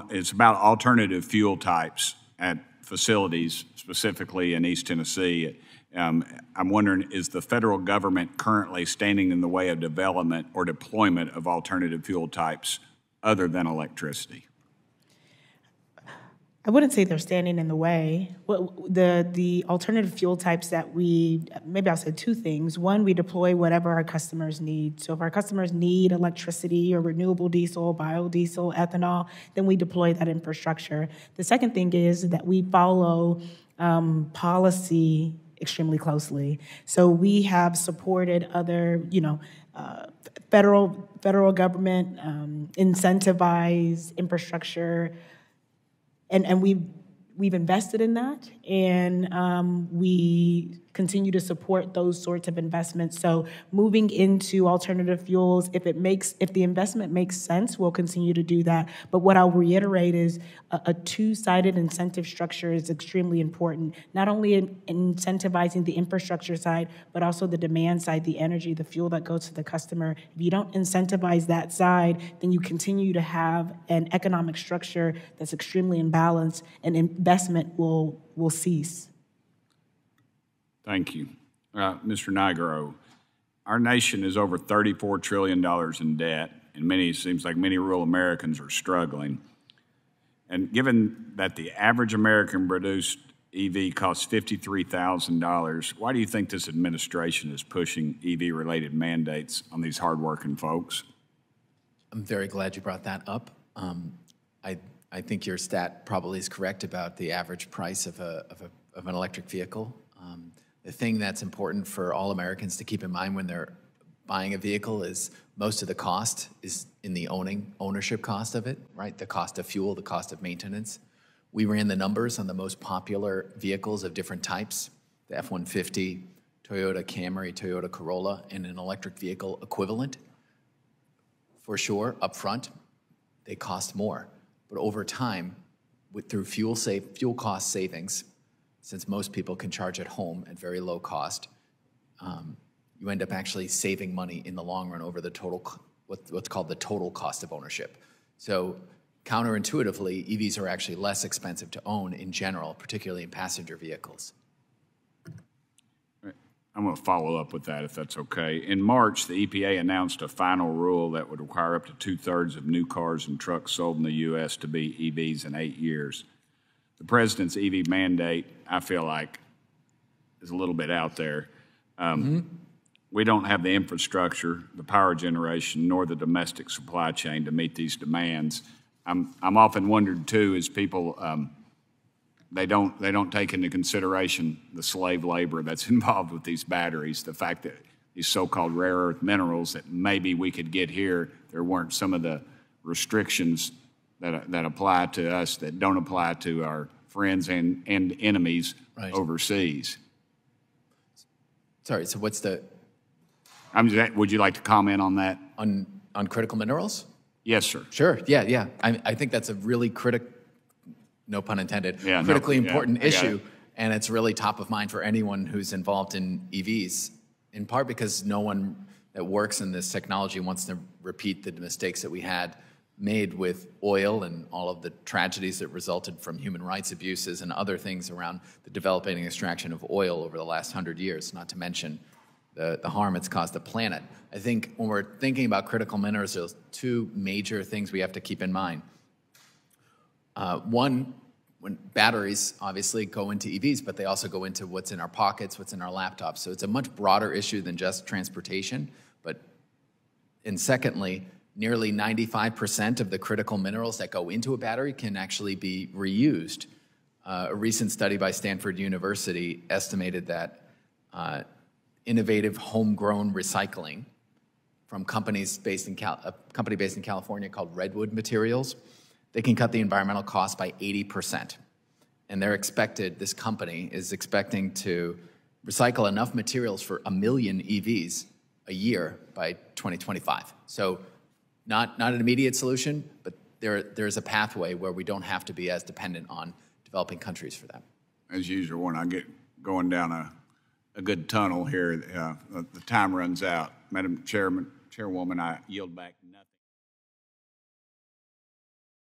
it's about alternative fuel types at facilities, specifically in East Tennessee. I'm wondering, is the federal government currently standing in the way of development or deployment of alternative fuel types other than electricity? I wouldn't say they're standing in the way. The alternative fuel types that maybe I'll say two things. One, we deploy whatever our customers need. So if our customers need electricity or renewable diesel, biodiesel, ethanol, then we deploy that infrastructure. The second thing is that we follow policy extremely closely. So we have supported other, federal government incentivized infrastructure. And we've invested in that, and we continue to support those sorts of investments. So moving into alternative fuels, if the investment makes sense, we'll continue to do that. But what I'll reiterate is a two-sided incentive structure is extremely important, not only in incentivizing the infrastructure side, but also the demand side, the energy, the fuel that goes to the customer. If you don't incentivize that side, then you continue to have an economic structure that's extremely imbalanced, and investment will cease. Thank you. Mr. Nigro, our nation is over $34 trillion in debt, and it seems like many rural Americans are struggling. And given that the average American-produced EV costs $53,000, why do you think this administration is pushing EV-related mandates on these hardworking folks? I'm very glad you brought that up. I think your stat probably is correct about the average price of an electric vehicle. The thing that's important for all Americans to keep in mind when they're buying a vehicle is most of the cost is in the ownership cost of it, right? The cost of fuel, the cost of maintenance. We ran the numbers on the most popular vehicles of different types, the F-150, Toyota Camry, Toyota Corolla, and an electric vehicle equivalent. For sure, up front, they cost more. But over time, through fuel cost savings, since most people can charge at home at very low cost, you end up actually saving money in the long run over the total, what's called the total cost of ownership. So counterintuitively, EVs are actually less expensive to own in general, particularly in passenger vehicles. I'm going to follow up with that, if that's okay. In March, the EPA announced a final rule that would require up to 2/3 of new cars and trucks sold in the U.S. to be EVs in 8 years. The president's EV mandate, I feel like, is a little bit out there. We don't have the infrastructure, the power generation, nor the domestic supply chain to meet these demands. I'm often wondered too, is people they don't take into consideration the slave labor that's involved with these batteries, the fact that these so-called rare earth minerals that maybe we could get here, there weren't some of the restrictions that apply to us that don't apply to our friends and enemies overseas. Sorry, so what's the... would you like to comment on that? On critical minerals? Yes, sir. Sure, yeah. I think that's a really no pun intended, critically important issue, and it's really top of mind for anyone who's involved in EVs, in part because no one that works in this technology wants to repeat the mistakes that we had made with oil and all of the tragedies that resulted from human rights abuses and other things around the developing and extraction of oil over the last 100 years, not to mention the harm it's caused the planet. I think when we're thinking about critical minerals, there's two major things we have to keep in mind. One, when batteries obviously go into EVs, but they also go into what's in our pockets, what's in our laptops. So it's a much broader issue than just transportation. And secondly, nearly 95% of the critical minerals that go into a battery can actually be reused. A recent study by Stanford University estimated that innovative homegrown recycling from a company based in California called Redwood Materials, they can cut the environmental cost by 80%. And this company is expecting to recycle enough materials for 1 million EVs a year by 2025. So not an immediate solution, but there's a pathway where we don't have to be as dependent on developing countries for that. As usual, when I get going down a good tunnel here, the time runs out. Madam Chairwoman, I yield back.